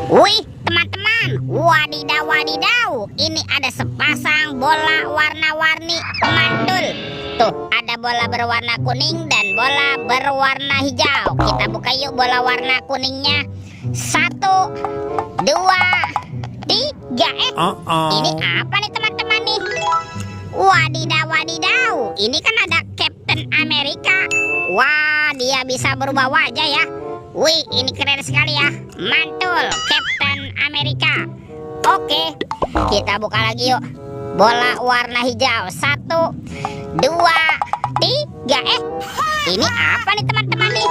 Wih, teman-teman, wadidaw wadidaw, ini ada sepasang bola warna-warni mantul. Tuh, ada bola berwarna kuning dan bola berwarna hijau. Kita buka yuk bola warna kuningnya. 1, 2, 3. Ini apa nih teman-teman nih? Wadidaw wadidaw, ini kan ada Captain America. Wah, dia bisa berubah wajah ya. Wih, ini keren sekali ya. Mantul, Captain America. Oke, kita buka lagi yuk. Bola warna hijau. 1, 2, 3. Ini apa nih teman-teman nih?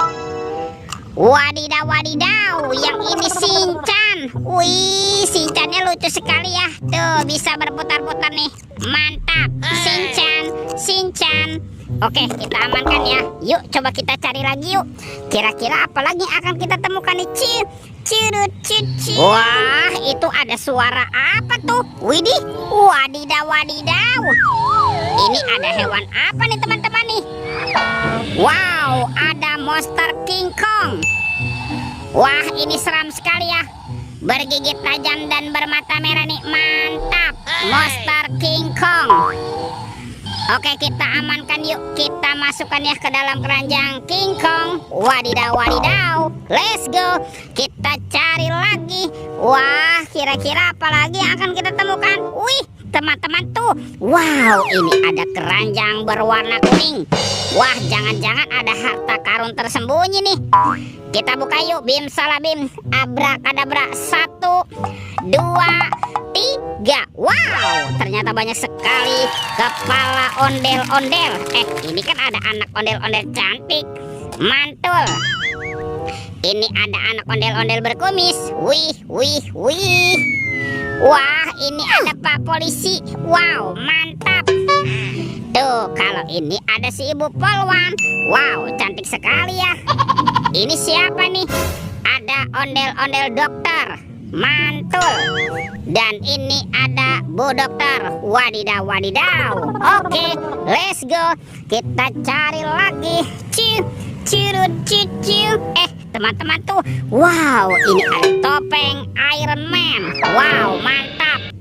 Wadidaw wadidaw, yang ini Shinchan. Wih, Shinchannya lucu sekali ya. Tuh, bisa berputar-putar nih. Mantap, Shinchan, Shinchan. Oke, kita amankan ya. Yuk, coba kita cari lagi yuk. Kira-kira apa lagi akan kita temukan nih? Wah, itu ada suara apa tuh? Widih, wadidaw wadidaw. Ini ada hewan apa nih teman-teman nih? Wow, ada monster King Kong. Wah, ini seram sekali ya. Bergigit tajam dan bermata merah nih. Mantap, monster King Kong. Oke, kita amankan yuk. Kita masukkan ya ke dalam keranjang King Kong. Wadidaw wadidaw, let's go. Kita cari lagi. Wah, kira-kira apa lagi yang akan kita temukan? Wih, teman-teman tuh. Wow, ini ada keranjang berwarna kuning. Wah, jangan-jangan ada harta karun tersembunyi nih. Kita buka yuk. Bim salah bim, abrakadabra. 1, 2, 3. Wow, ternyata banyak sekali kepala ondel-ondel. Ini kan ada anak ondel-ondel cantik. Mantul. Ini ada anak ondel-ondel berkumis. Wih, wih, wih. Wah, ini ada Pak Polisi. Wow, mantap. Tuh, kalau ini ada si Ibu Polwan. Wow, cantik sekali ya. Ini siapa nih? Ada ondel-ondel dokter. Mantul. Dan ini ada Bu Dokter. Wadidaw wadidaw. Oke, let's go. Kita cari lagi. Teman-teman tuh. Wow, ini ada topeng Iron Man. Wow, mantap.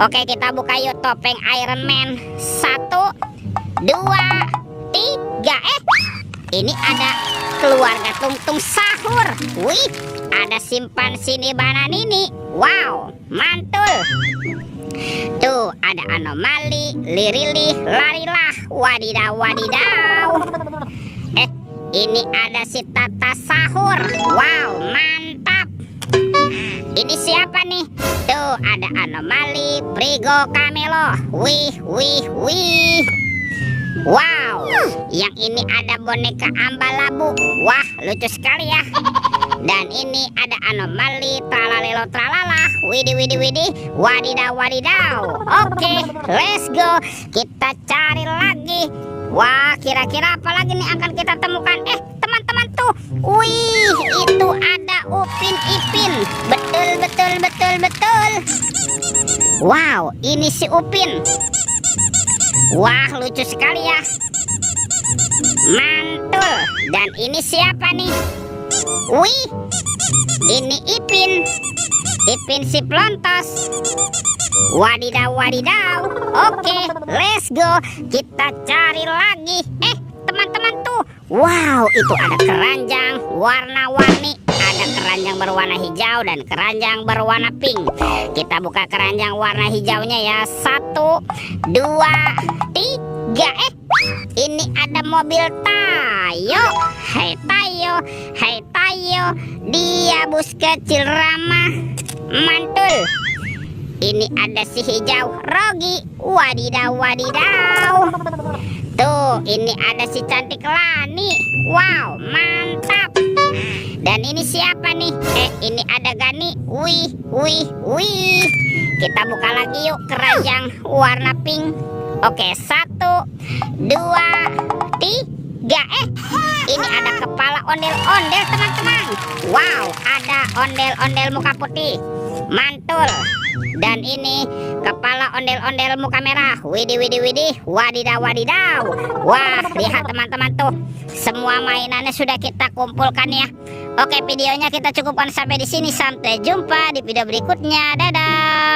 Oke, kita buka yuk topeng Iron Man. 1, 2, 3. Ini ada keluarga Tung-Tung Sahur. Wih, ada simpansi Bananini. Wow, mantul. Tuh, ada anomali, lirili, larilah. Wadidaw wadidaw. Ini ada si Tata Sahur. Wow, mantap. Ini siapa nih? Tuh, ada anomali, Prigo Camelo. Wih, wih, wih. Wow, yang ini ada boneka Ambalabu. Wah, lucu sekali ya. Dan ini ada anomali, tralalelo tralala. Widih, widih, widih. Wadidaw, wadidaw. Oke, let's go. Kita cari lagi. Wah, kira-kira apa lagi nih akan kita temukan? Teman-teman tuh. Wih, itu ada Upin Ipin. Betul, betul, betul, betul. Wow, ini si Upin. Wah, lucu sekali ya. Mantul. Dan ini siapa nih? Wih, ini Ipin. Ipin si Plontos. Wadidaw wadidaw. Oke, let's go. Kita cari lagi. Teman-teman tuh. Wow, itu ada keranjang warna-warni. Ada keranjang berwarna hijau dan keranjang berwarna pink. Kita buka keranjang warna hijaunya ya. 1, 2, 3. Ini ada mobil Tayo. Hai Tayo, hai Tayo. Dia bus kecil ramah. Mantul. Ini ada si hijau Rogi. Wadidaw wadidaw. Tuh, ini ada si cantik Lani. Wow, mantap. Dan ini siapa nih? Ini ada Gani. Wih, wih, wih. Kita buka lagi yuk keranjang warna pink. Oke, 1, 2, 3. Ini ada kepala ondel-ondel teman-teman. Wow, ada ondel-ondel muka putih. mantul. Dan ini kepala ondel-ondel muka merah. Widih, widih, widih. Wadidaw, wadidaw. Wah, lihat teman-teman tuh. Semua mainannya sudah kita kumpulkan ya. Oke, videonya kita cukupkan sampai di sini. Sampai jumpa di video berikutnya. Dadah.